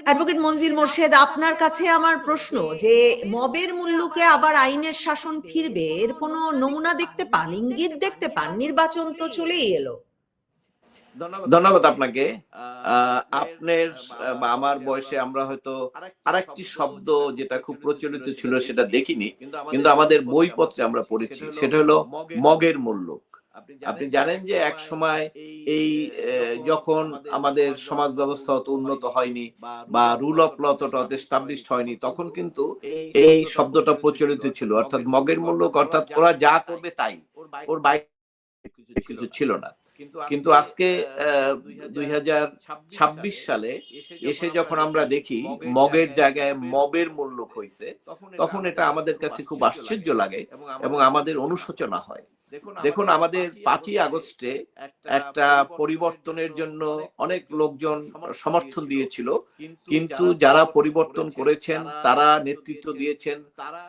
Advocate মনজির Morshed, আপনার কাছে আমার প্রশ্ন যে মবের মূল্যকে আবার আইনের শাসন ফিরবে, এর কোনো নমুনা দেখতে পান, ইঙ্গিত দেখতে পান? নির্বাচন তো চলেই এলো। ধন্যবাদ আপনাকে। আপনার বা আমার বয়সে আমরা হয়তো আরেকটি শব্দ যেটা খুব প্রচলিত ছিল সেটা দেখিনি, কিন্তু আমাদের বইপত্রে আমরা পড়েছি, সেটা হলো মগের মুল্লুক। আপনি জানেন যে এক সময় এই যখন আমাদের সমাজ ব্যবস্থা অত উন্নত হয়নি বা রুল অফ ল তত এস্টাবলিশড হয়নি, তখন কিন্তু এই শব্দটা প্রচলিত ছিল, অর্থাৎ মগের মুল্লুক, অর্থাৎ ওরা যা করবে তাই, ওর বাইরে কিছু ছিল না। কিন্তু আজকে 2026 সালে এসে যখন আমরা দেখি মগের জায়গায় মবের মূল্য হয়েছে, তখন এটা আমাদের কাছে খুব আশ্চর্য লাগে এবং আমাদের অনুশোচনা হয়। দেখুন, আমাদের 5ই আগস্টে একটা পরিবর্তনের জন্য অনেক লোকজন সমর্থন দিয়েছিল, কিন্তু যারা পরিবর্তন করেছেন, তারা নেতৃত্ব দিয়েছেন,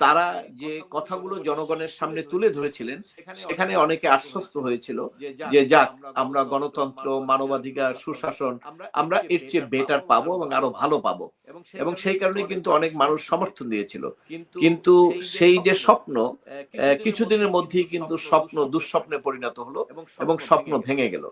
তারা যে কথাগুলো জনগণের সামনে তুলে ধরেছিলেন, সেখানে অনেকে আশ্বস্ত হয়েছিল যে যাক, আমরা গণতন্ত্র, মানবাধিকার, সুশাসন আমরা এর চেয়ে বেটার পাবো এবং আরো ভালো পাবো, এবং সেই কারণে কিন্তু অনেক মানুষ সমর্থন দিয়েছিল। কিন্তু সেই যে স্বপ্ন কিছুদিনের মধ্যেই কিন্তু স্বপ্ন দুঃস্বপ্নে পরিণত হলো এবং স্বপ্ন ভেঙে গেল।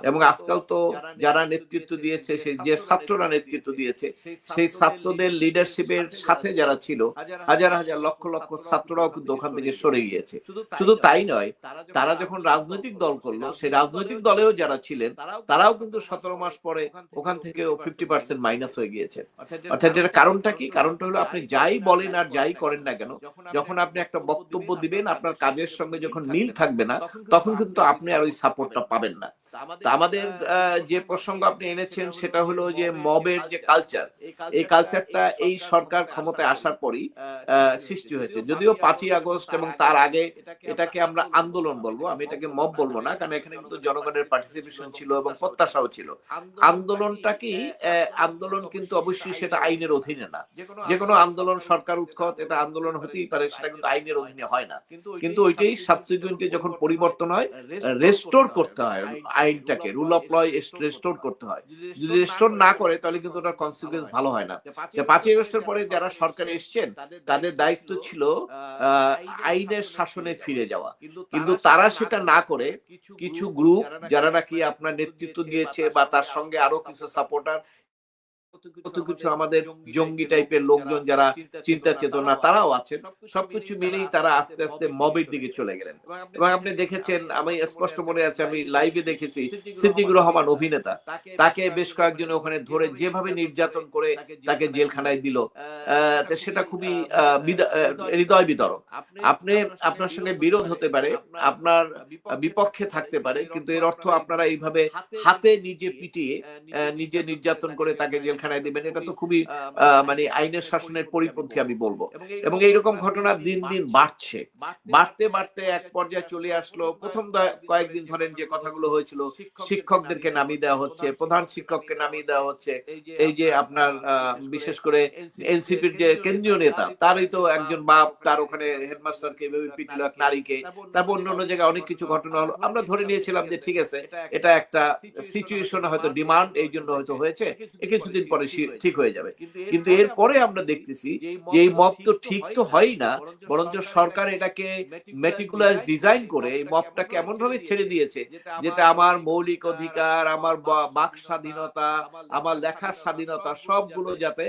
এবং আজকাল তো যারা নেতৃত্ব দিয়েছে, সেই যে ছাত্ররা নেতৃত্ব দিয়েছে, সেই ছাত্রদের লিডারশিপের সাথে যারা ছিল, হাজার হাজার লক্ষ লক্ষ ছাত্ররাও কিন্তু ওখান থেকে সরে গিয়েছে। শুধু তাই নয়, তারা যখন রাজনৈতিক দল করলো, সেই রাজনৈতিক দলেও যারা ছিলেন, তারাও কিন্তু 17 মাস পরে ওখান থেকে 50% মাইনাস হয়ে গিয়েছে। অর্থাৎ এর কারণটা কি? কারণটা হলো, আপনি যাই বলেন আর যাই করেন না কেন, যখন আপনি একটা বক্তব্য দিবেন, আপনার কাজের সঙ্গে যখন মিল থাকবে না, তখন কিন্তু আপনি আর ওই সাপোর্টটা পাবেন না। তা আমাদের যে প্রসঙ্গ আপনি এনেছেন, সেটা হলো যে মবের যে কালচার, এই কালচারটা এই সরকার ক্ষমতায় আসার পরই সৃষ্টি হয়েছে। যদিও 5ই আগস্ট এবং তার আগে এটাকে আমরা আন্দোলন বলবো, আমি এটাকে মব বলবো না, কারণ এখানে কিন্তু জনগণের পার্টিসিপেশন ছিল এবং প্রত্যাশাও ছিল। আন্দোলনটা কি? আন্দোলন কিন্তু অবশ্যই সেটা আইনের অধীনে না। যে কোনো আন্দোলন, সরকার উৎখাত, এটা আন্দোলন হতেই পারে, সেটা কিন্তু আইনের অধীনে হয় না। কিন্তু ওইটাই সাবসিকুয়েন্টলি যখন পরিবর্তন হয়, রেস্টোর করতে হয় আইনটাকে, রুল অফ ল রেস্টোর করতে হয়। যদি রেস্টোর না করে, তাহলে কিন্তু ওটার কনসিকুয়েন্স ভালো হয় না। 5ই আগস্টের পরে যারা সরকারে এসছেন, তাদের দায়িত্ব ছিল আইনের শাসনে ফিরে যাওয়া, কিন্তু তারা সেটা না করে কিছু গ্রুপ, যারা নাকি আপনার নেতৃত্ব দিয়েছে বা তার সঙ্গে আরো কিছু সাপোর্টার, কত কিছু আমাদের জঙ্গি টাইপের লোকজন যারা চিন্তা চেতনা তারাও আছেন, সবকিছু মিলেই তারা আস্তে আস্তে মবের দিকে চলে গেলেন। এবং আপনি দেখেছেন, আমি স্পষ্ট মনে আছে, আমি লাইভে দেখেছি, সিদ্দিকুর রহমান অভিনেতা, তাকে বেশ কয়েকজন ওখানে ধরে যেভাবে নির্যাতন করে তাকে জেলখানায় দিল, সেটা খুবই হৃদয় বিদারক। আপনি, আপনার সঙ্গে বিরোধ হতে পারে, আপনার বিপক্ষে থাকতে পারে, কিন্তু এর অর্থ আপনারা এইভাবে হাতে নিজে পিটিয়ে নিজে নির্যাতন করে তাকে জেলখানায় দিবেন, এটা তো খুবই মানে আইনের শাসনের পরিপন্থী আমি বলবো। এবং এইরকম ঘটনা দিন দিন বাড়ছে, বাড়তে বাড়তে এক পর্যায়ে চলে আসলো। প্রথম কয়েকদিন ধরেন যে কথাগুলো হয়েছিল, শিক্ষকদেরকে নামিয়ে দেওয়া হচ্ছে, প্রধান শিক্ষককে নামিয়ে দেওয়া হচ্ছে। এই যে আপনার বিশেষ করে এনসিপির যে কেন্দ্রীয় নেতা, তারই তো একজন বাপ, তার ওখানে হেডমাস্টারকে এভাবে পিটল, এক নারীকে। তারপর অন্য অন্য জায়গায় অনেক কিছু ঘটনা হলো। আমরা ধরে নিয়েছিলাম যে ঠিক আছে, এটা একটা সিচুয়েশন, হয়তো ডিমান্ড এই জন্য হয়তো হয়েছে, কিছুদিন পরে ঠিক হয়ে যাবে। কিন্তু এরপরে আমরা দেখতেছি যে এই মব তো ঠিক তো হয়ই না, বরঞ্চ সরকার এটাকে মেটিকুলাস ডিজাইন করে এই মবটাকে এমন ভাবে ছেড়ে দিয়েছে, যেটা আমার মৌলিক অধিকার, আমার বাক স্বাধীনতা, আমার লেখার স্বাধীনতা, সবগুলো যাতে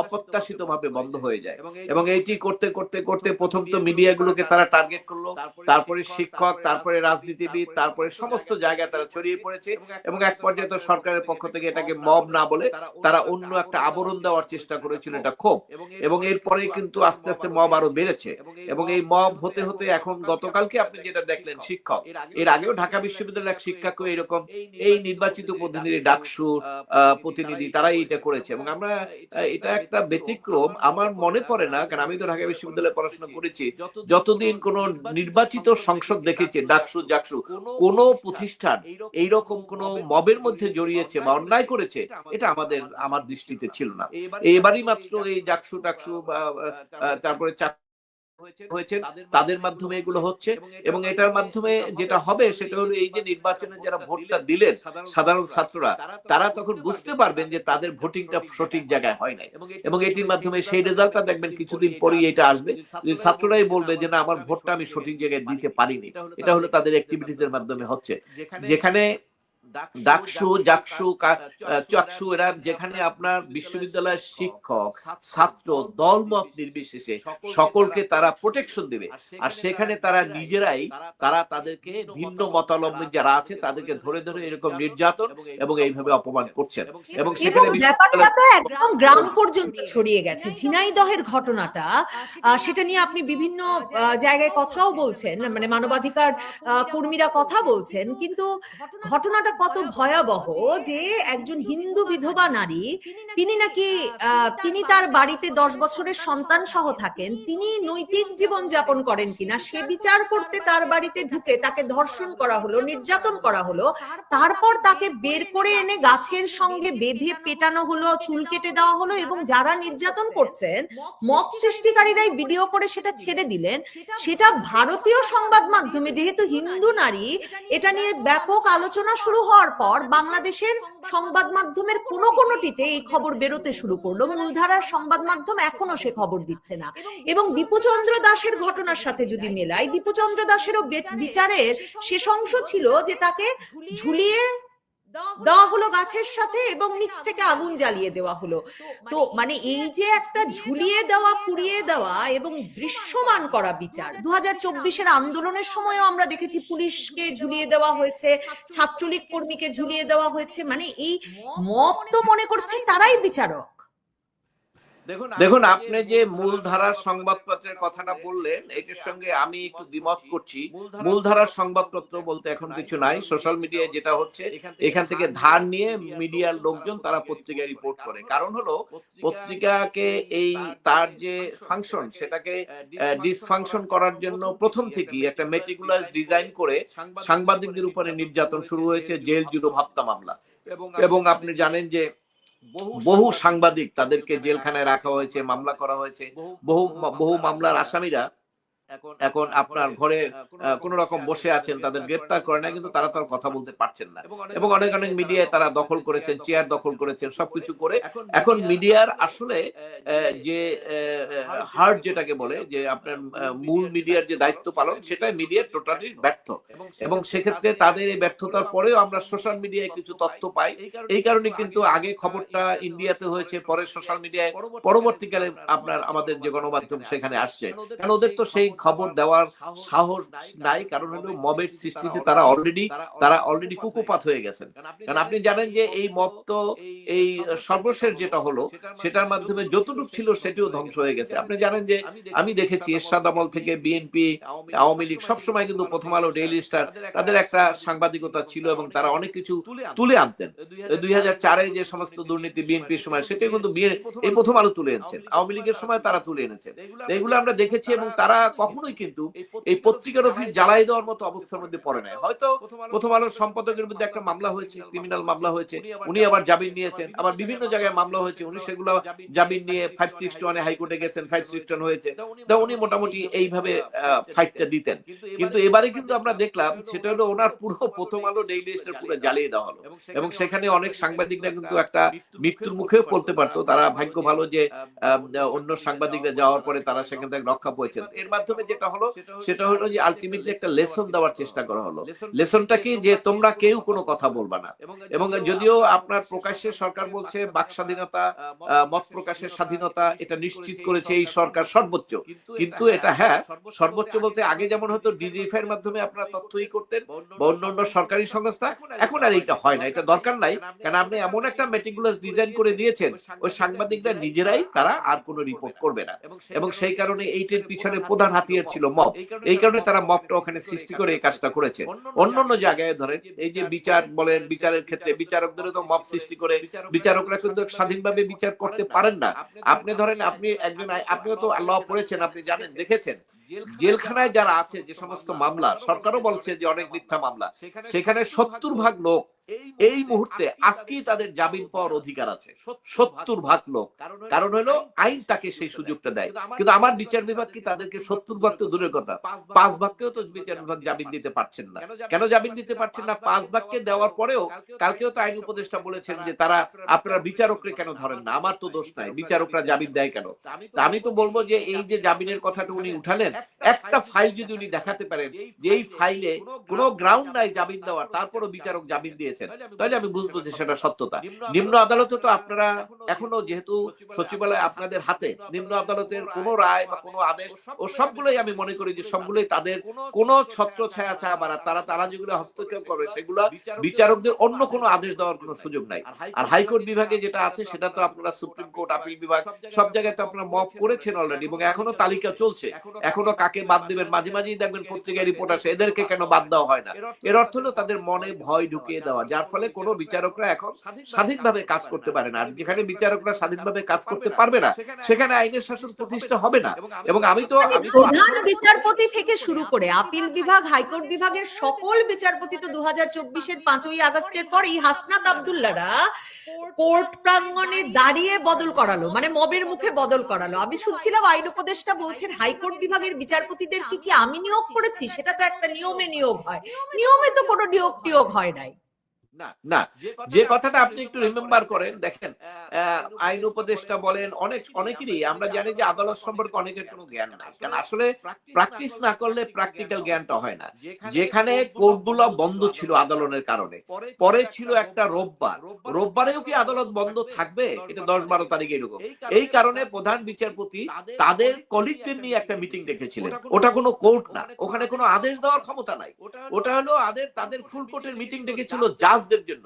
অপ্রত্যাশিত ভাবে বন্ধ হয়ে যায়। এবং এইটি করতে করতে করতে প্রথম তো মিডিয়াগুলোকে তারা টার্গেট করলো, তারপরে শিক্ষক, তারপরে রাজনীতিবিদ, তারপরে সমস্ত জায়গায় তারা ছড়িয়ে পড়েছে। এবং এক পর্যায়ে তো সরকারের পক্ষ থেকে এটাকে মব না বলে তারা অন্য একটা আবরণ দেওয়ার চেষ্টা করেছিল, এটা ক্ষোভ। এবং এরপরে কিন্তু আস্তে আস্তে মব আরো বেড়েছে, এবং এই মব হতে হতে এখন গতকালকে আপনি যেটা দেখলেন, শিক্ষক, এর আগেও ঢাকা বিশ্ববিদ্যালয়ের এক শিক্ষকও এরকম, এই নির্বাচিত প্রতিনিধি, ডাকসু প্রতিনিধি, তারাই এটা করেছে। এবং আমরা, এটা একটা ব্যতিক্রম আমার মনে পড়ে না, কারণ আমি তো ঢাকা বিশ্ববিদ্যালয়ে পড়াশোনা করেছি, যতদিন কোন নির্বাচিত সংসদ দেখেছে, ডাকসু জাকসু, কোন প্রতিষ্ঠান এইরকম কোন মবের মধ্যে জড়িয়েছে বা অন্যায় করেছে, এটা আমার দৃষ্টিতে ছিল না। এবারই মাত্র এই জাকসু টাকসু বা তারপরে হয়েছেন তাদের মাধ্যমে এগুলো হচ্ছে। এবং এটার মাধ্যমে যেটা হবে সেটা হলো এই যে নির্বাচনে যারা ভোটটা দিলেন সাধারণ ছাত্ররা, তারা তখন বুঝতে পারবেন যে তাদের ভোটিংটা সঠিক জায়গায় হয় নাই। এবং এটির মাধ্যমে সেই রেজাল্টটা দেখবেন কিছুদিন পরেই এটা আসবে, যে ছাত্ররাই বলবে যে না, আমার ভোটটা আমি সঠিক জায়গায় দিতে পারিনি। এটা হলো তাদের অ্যাক্টিভিটিস এর মাধ্যমে হচ্ছে। যেখানে ডাকসু, জাকসু, চাকসু, এরা যেখানে আপনার বিশ্ববিদ্যালয়ের শিক্ষক ছাত্র দলমত নির্বিশেষে সকলকে তারা প্রোটেকশন দেবে, আর সেখানে তারা নিজেরাই তাদেরকে ভিন্ন মতাবলম্বী যারা আছে তাদেরকে ধরে ধরে এরকম নির্যাতন এবং এইভাবে অপমান করছেন। এবং সেখানে ব্যাপারটা তো একদম গ্রাম পর্যন্ত ছড়িয়ে গেছে। ঝিনাইদহের ঘটনাটা, সেটা নিয়ে আপনি বিভিন্ন জায়গায় কথাও বলছেন, মানে মানবাধিকার কর্মীরা কথা বলছেন, কিন্তু ঘটনাটা কত ভয়াবহ যে একজন হিন্দু বিধবা নারী, তিনি নাকি তিনি তার বাড়িতে 10 বছরের সন্তান সহ থাকেন, তিনি নৈতিক জীবন যাপন করেন কিনা সে বিচার করতে তার বাড়িতে ঢুকে তাকে ধর্ষণ করা হলো, নির্যাতন করা হলো, তারপর তাকে বের করে এনে গাছের সঙ্গে বেঁধে পেটানো হলো, চুল কেটে দেওয়া হলো, এবং যারা নির্যাতন করছেন মব সৃষ্টিকারীরাই ভিডিও করে সেটা ছেড়ে দিলেন। সেটা ভারতীয় সংবাদ মাধ্যমে, যেহেতু হিন্দু নারী, এটা নিয়ে ব্যাপক আলোচনা শুরু হওয়ার পর বাংলাদেশের সংবাদ মাধ্যমের কোনোটিতে এই খবর বেরোতে শুরু করলো। মূলধারার সংবাদ মাধ্যম এখনো সে খবর দিচ্ছে না। এবং দীপুচন্দ্র দাসের ঘটনার সাথে যদি মেলাই, দীপুচন্দ্র দাসেরও বিচারের শেষ অংশ ছিল যে তাকে ঝুলিয়ে দেওয়া হলো গাছের সাথে এবং নিচ থেকে আগুন জ্বালিয়ে দেওয়া হলো। তো মানে এই যে একটা ঝুলিয়ে দেওয়া, পুড়িয়ে দেওয়া এবং দৃশ্যমান করা বিচার, 2024-এর আন্দোলনের সময়ও আমরা দেখেছি পুলিশকে ঝুলিয়ে দেওয়া হয়েছে, ছাত্রলীগ কর্মীকে ঝুলিয়ে দেওয়া হয়েছে। মানে এই মব তো মনে করছে তারাই বিচারক। দেখুন, আপনি যে মূলধারার সংবাদপত্রের কথাটা বললেন, এটার সঙ্গে আমি একটু দ্বিমত করছি। মূলধারার সংবাদপত্র বলতে এখন কিছু নাই। সোশ্যাল মিডিয়ায় যেটা হচ্ছে, এখান থেকে ধার নিয়ে মিডিয়ার লোকজন তারা পত্রিকায় রিপোর্ট করে। কারণ হলো পত্রিকাকে এই তার যে ফাংশন, সেটাকে ডিসফাংশন করার জন্য প্রথম থেকেই একটা মেটিকুলাস ডিজাইন করে সাংবাদিকদের উপরে নির্যাতন শুরু হয়েছে, জেল জুড়ো হত্যা মামলা। এবং আপনি জানেন যে বহু সাংবাদিক তাদেরকে জেলখানায় রাখা হয়েছে, মামলা করা হয়েছে। বহু মামলার আসামিরা এখন আপনার ঘরে কোন রকম বসে আছেন, তাদের গ্রেপ্তার করে না, কিন্তু তারা তো আর কথা বলতে পারছেন না। এবং অনেক মিডিয়ায় তারা দখল করেছেন, চেয়ার দখল করেছেন, সবকিছু করে এখন মিডিয়ার আসলে যে হার্ট যেটাকে বলে, যে আপনার মূল মিডিয়ার যে দায়িত্ব পালন, সেটাই মিডিয়ার টোটালি ব্যর্থ। এবং সেক্ষেত্রে তাদের এই ব্যর্থতার পরেও আমরা সোশ্যাল মিডিয়ায় কিছু তথ্য পাই। এই কারণে কিন্তু আগে খবরটা ইন্ডিয়াতে হয়েছে, পরে সোশ্যাল মিডিয়ায়, পরবর্তীকালে আপনার আমাদের যে গণমাধ্যম সেখানে আসছে। কারণ ওদের তো সেই খবর দেওয়ার সাহস নাই, কারণ হলো মবের সৃষ্টিতে তারা অলরেডি কুকুপাত হয়ে গেছেন। কারণ আপনি জানেন যে এই মব তো এই সর্বশেষ যেটা হলো সেটার মাধ্যমে যতটুকু ছিল সেটিও ধ্বংস হয়ে গেছে। আপনি জানেন যে আমি দেখেছি এরশাদ আমল থেকে বিএনপি, আওয়ামী লীগ সবসময় কিন্তু প্রথম আলো, ডেইলি স্টার, তাদের একটা সাংবাদিকতা ছিল এবং তারা অনেক কিছু তুলে আনতেন। 2004-এ যে সমস্ত দুর্নীতি বিএনপির সময়, সেটা কিন্তু এই প্রথম আলো তুলে এনেছেন, আওয়ামী লীগের সময় তারা তুলে এনেছেন। এগুলো আমরা দেখেছি। এবং তারা কখনোই কিন্তু এই পত্রিকার অফিস জ্বালাই দেওয়ার মতো অবস্থার মধ্যে পড়ে নাই। হয়তো প্রথম আলোর সম্পাদকের মধ্যে একটা মামলা হয়েছে, ক্রিমিনাল মামলা হয়েছে, উনি আবার জামিন নিয়েছেন, আবার বিভিন্ন জায়গায় মামলা হয়েছে, উনি সেগুলো জামিন নিয়ে 561-এ হাইকোর্টে গেছেন, 561 হয়েছে, তা উনি মোটামুটি এইভাবে ফাইটটা দিতেন। কিন্তু এবারে কিন্তু আমরা দেখলাম সেটা হলো ওনার পুরো প্রথম আলো, ডেইলি স্টার পুরো জ্বালিয়ে দেওয়া হলো। এবং সেখানে অনেক সাংবাদিকরা কিন্তু একটা মৃত্যুর মুখেও পড়তে পারতো। তারা ভাগ্য ভালো যে অন্য সাংবাদিকরা যাওয়ার পরে তারা সেখান থেকে রক্ষা পেয়েছেন। এর মাধ্যমে যেটা হলো সেটা হলো যে আলটিমেটলি একটা লেসন দেওয়ার চেষ্টা করা হলো। লেসনটা কি, যে তোমরা কেউ কোনো কথা বলবা না। এবং যদিও আপনার প্রকাশ্যে সরকার বলছে বাক স্বাধীনতা, মত প্রকাশের স্বাধীনতা, এটা নিশ্চিত করেছে এই সরকার সর্বোচ্চ, কিন্তু এটা হ্যাঁ সর্বোচ্চ বলতে আগে যেমন হয়তো ডিজিএফআই এর মাধ্যমে আপনারা তথ্যই করতেন বা অন্য সরকারি সংস্থা, এখন আর এটা হয় না, এটা দরকার নাই। কারণ আপনি এমন একটা মেটিকুলাস ডিজাইন করে দিয়েছেন, ওই সাংবাদিকরা নিজেরাই তারা আর কোনো রিপোর্ট করবে না। এবং সেই কারণে এইটার পিছনে প্রধান হাতিয়ার ছিল মব। এই কারণে তারা মবটা ওখানে সৃষ্টি করে এই কাজটা করেছে। অন্যান্য জায়গায় ধরেন এই যে বিচার বলেন, বিচারের ক্ষেত্রে বিচারকদেরও তো মব সৃষ্টি করে, বিচারকরা কিন্তু স্বাধীনভাবে বিচার করতে পারেন না। আপনি ধরেন আপনি একজন, আপনিও তো ল পড়েছেন, আপনি জানেন, দেখেছেন জেলখানায় যারা আছে, যে সমস্ত মামলা সরকারও বলছে যে অনেক মিথ্যা মামলা, সেখানে 70% লোক এই মুহূর্তে আজকেই তাদের জামিন পাওয়ার অধিকার আছে 70% লোক। কারণ হলো আইন তাকে সেই সুযোগটা দেয়। কিন্তু আমার বিচার বিভাগ কি তাদেরকে 70% তো দূরের কথা 5%কেও তো বিচার বিভাগ জামিন দিতে পারছেন না। কেন জামিন দিতে পারছেন না? 5%কে দেওয়ার পরেও কালকেও তো আইন উপদেষ্টা বলেছেন যে আপনারা বিচারকরে কেন ধরেন না, আমার তো দোষ নাই, বিচারকরা জামিন দেয় কেন? তা আমি তো বলবো যে এই যে জামিনের কথাটা উনি উঠালেন, একটা ফাইল যদি উনি দেখাতে পারেন যে এই ফাইলে কোনো গ্রাউন্ড নাই জামিন দেওয়ার, তারপরও বিচারক জামিন দিয়েছেন, তাহলে আমি বুঝবো যে সেটা সত্যতা। নিম্ন আদালতে তো আপনারা এখনো, যেহেতু সচিবালয় আপনাদের হাতে, নিম্ন আদালতের কোন রায় বা কোনো আদেশ ও সবগুলোই আমি মনে করি যে সবগুলোই তাদের কোন ছত্র ছায়া ছায়া বা তারা যেগুলো হস্তক্ষেপ করে সেগুলো বিচারকদের অন্য কোনো আদেশ দেওয়ার কোনো সুযোগ নাই। আর হাইকোর্ট বিভাগে যেটা আছে সেটা তো আপনারা সুপ্রিম কোর্ট, আপিল বিভাগ সব জায়গায় তো আপনারা মপ করেছেন অলরেডি, এবং এখনো তালিকা চলছে, এখনো কাকে বাদ দিবেন। মাঝে মাঝেই দেখবেন পত্রিকায় রিপোর্ট আসে এদেরকে কেন বাদ দেওয়া হয় না। এর অর্থ হলো তাদের মনে ভয় ঢুকিয়ে দেওয়া, যার ফলে কোনো বিচারকরা এখন স্বাধীনভাবে কাজ করতে পারে না। আর যেখানে বিচারকরা স্বাধীনভাবে কাজ করতে পারবে না সেখানে আইনের শাসন প্রতিষ্ঠা হবে না। এবং আমি তো প্রধান বিচারপতি থেকে শুরু করে আপিল বিভাগ, হাইকোর্ট বিভাগের সকল বিচারপতি তো 2024-এর 5ই আগস্টের পরেই হাসনাত আব্দুল্লাহরা কোর্ট প্রাঙ্গণে দাঁড়িয়ে বদল করালো, মানে মবের মুখে বদল করালো। আমি শুনছিলাম আইন উপদেষ্টা বলছেন হাইকোর্ট বিভাগের বিচারপতিদের কি আমি নিয়োগ করেছি, সেটা তো একটা নিয়মে নিয়োগ হয়, নিয়মে তো কোনো নিয়োগ টিয়োগ হয় নাই। না, যে কথাটা আপনি একটু রিমেম্বার করেন, দেখেন আইন উপদেষ্টা বলেন, অনেকেরই আমরা জানি যে আদালত সম্পর্কে অনেকের কোনো জ্ঞান নাই, কারণ আসলে প্র্যাকটিস না করলে প্র্যাকটিক্যাল জ্ঞানটা হয় না। যেখানে কোর্টগুলো বন্ধ ছিল আন্দোলনের কারণে, পরে ছিল একটা রোববারেও কি আদালত বন্ধ থাকবে? এটা 10-12 তারিখে এরকম। এই কারণে প্রধান বিচারপতি তাদের কলিগদের নিয়ে একটা মিটিং ডেকেছিলেন। ওটা কোনো কোর্ট না, ওখানে কোনো আদেশ দেওয়ার ক্ষমতা নাই, ওটা হলো তাদের ফুল কোর্টের মিটিং ডেকেছিল জাজদের জন্য।